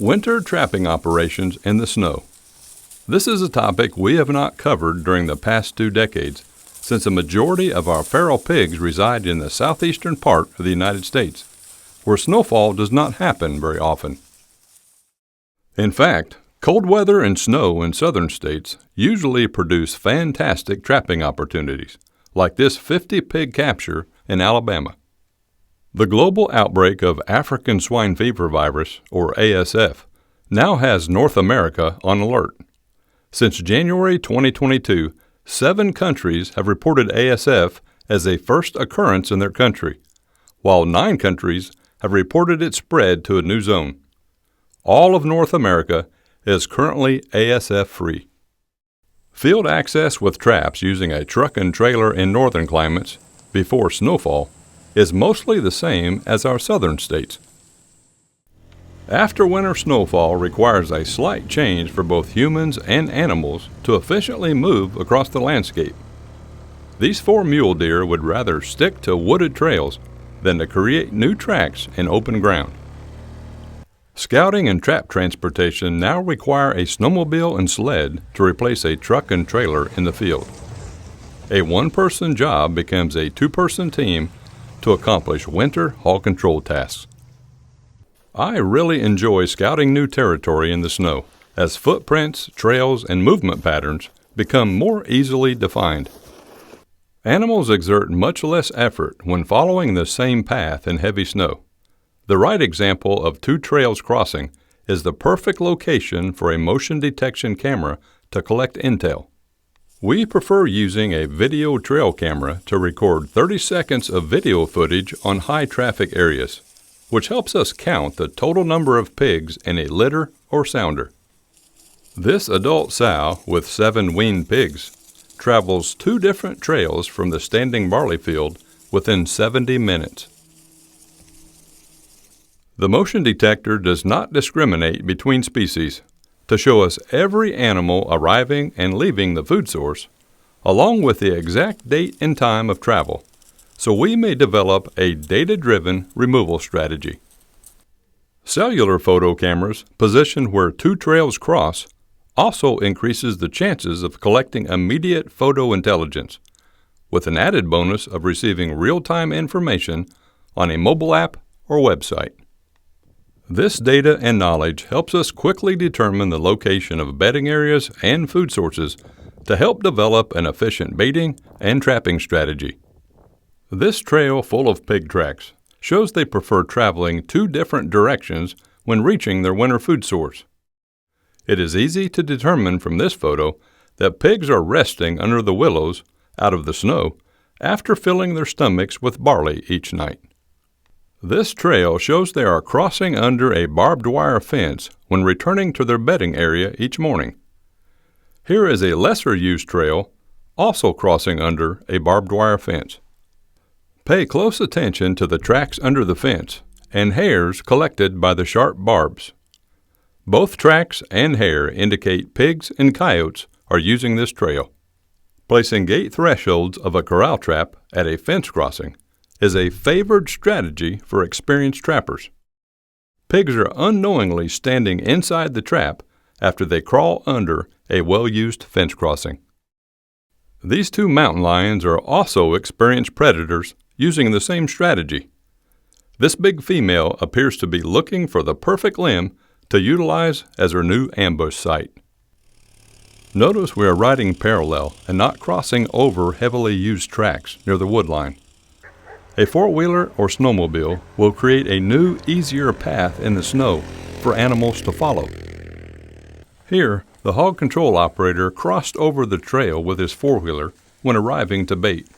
Winter trapping operations in the snow. This is a topic we have not covered during the past 2 decades, since a majority of our feral pigs reside in the southeastern part of the United States, where snowfall does not happen very often. In fact, cold weather and snow in southern states usually produce fantastic trapping opportunities, like this 50-pig capture in Alabama. The global outbreak of African swine fever virus, or ASF, now has North America on alert. Since January 2022, 7 countries have reported ASF as a first occurrence in their country, while 9 countries have reported it spread to a new zone. All of North America is currently ASF-free. Field access with traps using a truck and trailer in northern climates, before snowfall, is mostly the same as our southern states. After winter snowfall requires a slight change for both humans and animals to efficiently move across the landscape. These 4 mule deer would rather stick to wooded trails than to create new tracks in open ground. Scouting and trap transportation now require a snowmobile and sled to replace a truck and trailer in the field. A 1-person job becomes a 2-person team to accomplish winter hog control tasks. I really enjoy scouting new territory in the snow, as footprints, trails, and movement patterns become more easily defined. Animals exert much less effort when following the same path in heavy snow. The right example of 2 trails crossing is the perfect location for a motion detection camera to collect intel. We prefer using a video trail camera to record 30 seconds of video footage on high traffic areas, which helps us count the total number of pigs in a litter or sounder. This adult sow with 7 weaned pigs travels 2 different trails from the standing barley field within 70 minutes. The motion detector does not discriminate between species to show us every animal arriving and leaving the food source, along with the exact date and time of travel, so we may develop a data-driven removal strategy. Cellular photo cameras positioned where 2 trails cross also increases the chances of collecting immediate photo intelligence, with an added bonus of receiving real-time information on a mobile app or website. This data and knowledge helps us quickly determine the location of bedding areas and food sources to help develop an efficient baiting and trapping strategy. This trail full of pig tracks shows they prefer traveling 2 different directions when reaching their winter food source. It is easy to determine from this photo that pigs are resting under the willows out of the snow after filling their stomachs with barley each night. This trail shows they are crossing under a barbed wire fence when returning to their bedding area each morning. Here is a lesser-used trail, also crossing under a barbed wire fence. Pay close attention to the tracks under the fence and hairs collected by the sharp barbs. Both tracks and hair indicate pigs and coyotes are using this trail. Placing gate thresholds of a corral trap at a fence crossing is a favored strategy for experienced trappers. Pigs are unknowingly standing inside the trap after they crawl under a well-used fence crossing. These 2 mountain lions are also experienced predators using the same strategy. This big female appears to be looking for the perfect limb to utilize as her new ambush site. Notice we are riding parallel and not crossing over heavily used tracks near the wood line. A 4-wheeler or snowmobile will create a new, easier path in the snow for animals to follow. Here, the hog control operator crossed over the trail with his 4-wheeler when arriving to bait.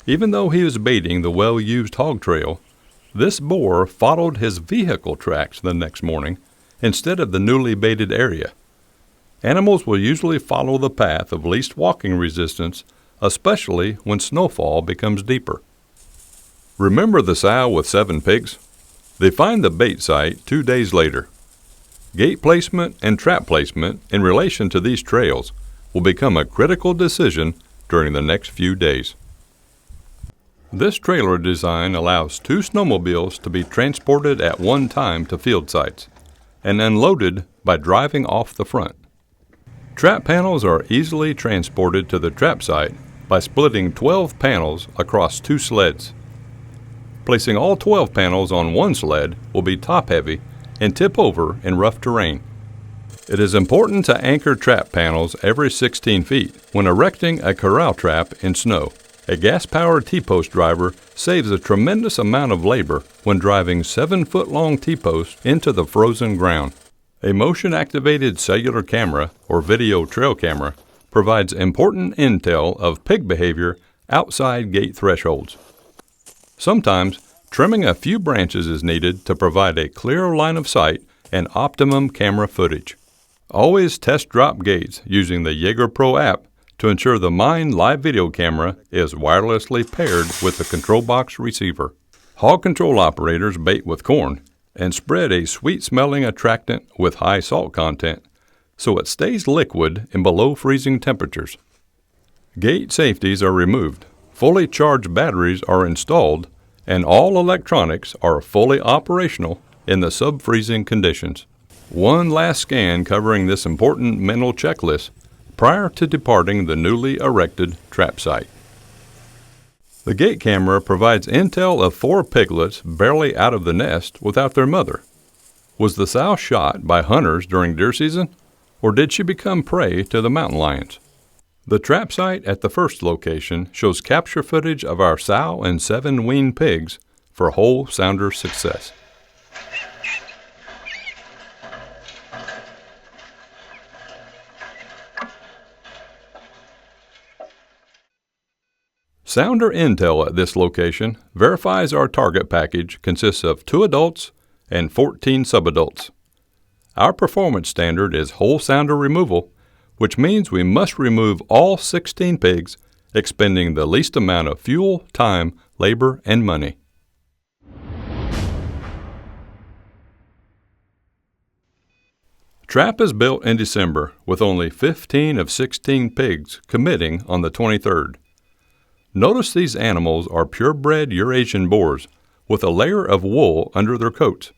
Even though he was baiting the well-used hog trail, this boar followed his vehicle tracks the next morning instead of the newly baited area. Animals will usually follow the path of least walking resistance, especially when snowfall becomes deeper. Remember the sow with 7 pigs? They find the bait site 2 days later. Gate placement and trap placement in relation to these trails will become a critical decision during the next few days. This trailer design allows 2 snowmobiles to be transported at one time to field sites, and unloaded by driving off the front. Trap panels are easily transported to the trap site by splitting 12 panels across 2 sleds. Placing all 12 panels on one sled will be top-heavy and tip over in rough terrain. It is important to anchor trap panels every 16 feet when erecting a corral trap in snow. A gas-powered T-post driver saves a tremendous amount of labor when driving 7-foot-long T-posts into the frozen ground. A motion-activated cellular camera or video trail camera provides important intel of pig behavior outside gate thresholds. Sometimes, trimming a few branches is needed to provide a clear line of sight and optimum camera footage. Always test drop gates using the Jager Pro app to ensure the M.I.N.E live video camera is wirelessly paired with the control box receiver. Hog control operators bait with corn and spread a sweet-smelling attractant with high salt content so it stays liquid in below freezing temperatures. Gate safeties are removed, fully charged batteries are installed, and all electronics are fully operational in the sub-freezing conditions. One last scan covering this important mental checklist prior to departing the newly erected trap site. The gate camera provides intel of 4 piglets barely out of the nest without their mother. Was the sow shot by hunters during deer season, or did she become prey to the mountain lions? The trap site at the first location shows capture footage of our sow and 7 weaned pigs for whole sounder success. Sounder intel at this location verifies our target package consists of 2 adults and 14 subadults. Our performance standard is whole sounder removal, which means we must remove all 16 pigs, expending the least amount of fuel, time, labor, and money. Trap is built in December with only 15 of 16 pigs committing on the 23rd. Notice these animals are purebred Eurasian boars with a layer of wool under their coats.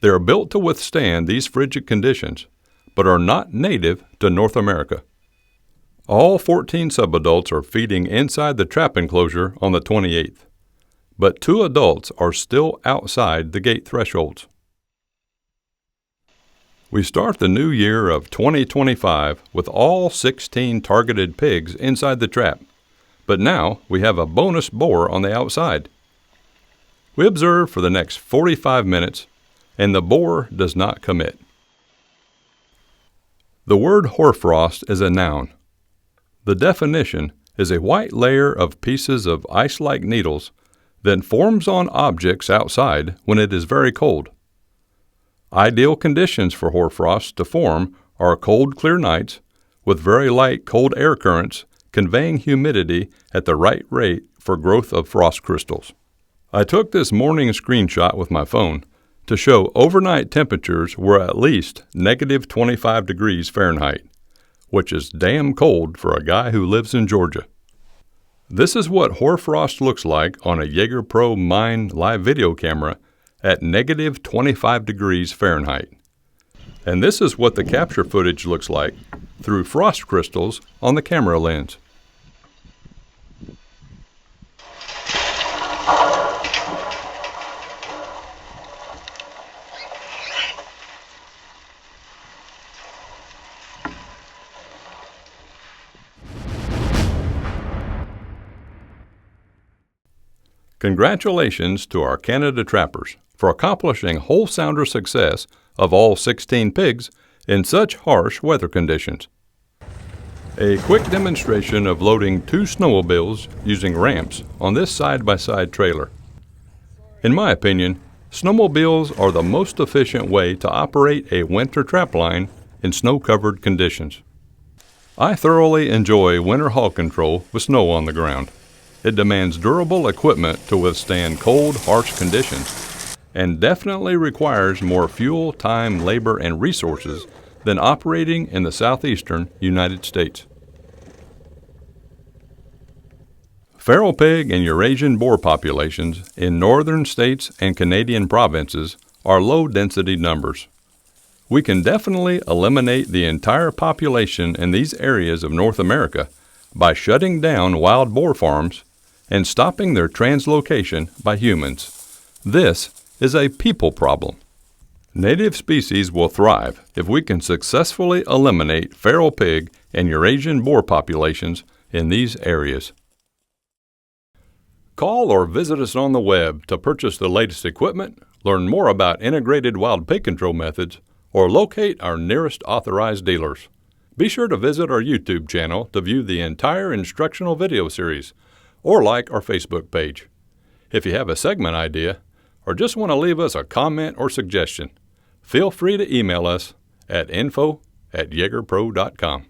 They are built to withstand these frigid conditions, but are not native to North America. All 14 subadults are feeding inside the trap enclosure on the 28th, but 2 adults are still outside the gate thresholds. We start the new year of 2025 with all 16 targeted pigs inside the trap, but now we have a bonus boar on the outside. We observe for the next 45 minutes, and the boar does not commit. The word hoarfrost is a noun. The definition is a white layer of pieces of ice-like needles that forms on objects outside when it is very cold. Ideal conditions for hoarfrost to form are cold, clear nights with very light cold air currents conveying humidity at the right rate for growth of frost crystals. I took this morning screenshot with my phone to show overnight temperatures were at least negative 25 degrees Fahrenheit, which is damn cold for a guy who lives in Georgia. This is what hoarfrost looks like on a Jager Pro M.I.N.E live video camera at negative 25 degrees Fahrenheit. And this is what the capture footage looks like through frost crystals on the camera lens. Congratulations to our Canada trappers for accomplishing whole sounder success of all 16 pigs in such harsh weather conditions. A quick demonstration of loading 2 snowmobiles using ramps on this side-by-side trailer. In my opinion, snowmobiles are the most efficient way to operate a winter trap line in snow-covered conditions. I thoroughly enjoy winter hog control with snow on the ground. It demands durable equipment to withstand cold, harsh conditions, and definitely requires more fuel, time, labor, and resources than operating in the southeastern United States. Feral pig and Eurasian boar populations in northern states and Canadian provinces are low-density numbers. We can definitely eliminate the entire population in these areas of North America by shutting down wild boar farms and stopping their translocation by humans. This is a people problem. Native species will thrive if we can successfully eliminate feral pig and Eurasian boar populations in these areas. Call or visit us on the web to purchase the latest equipment, learn more about integrated wild pig control methods, or locate our nearest authorized dealers. Be sure to visit our YouTube channel to view the entire instructional video series, or like our Facebook page. If you have a segment idea, or just want to leave us a comment or suggestion, feel free to email us at info@jagerpro.com.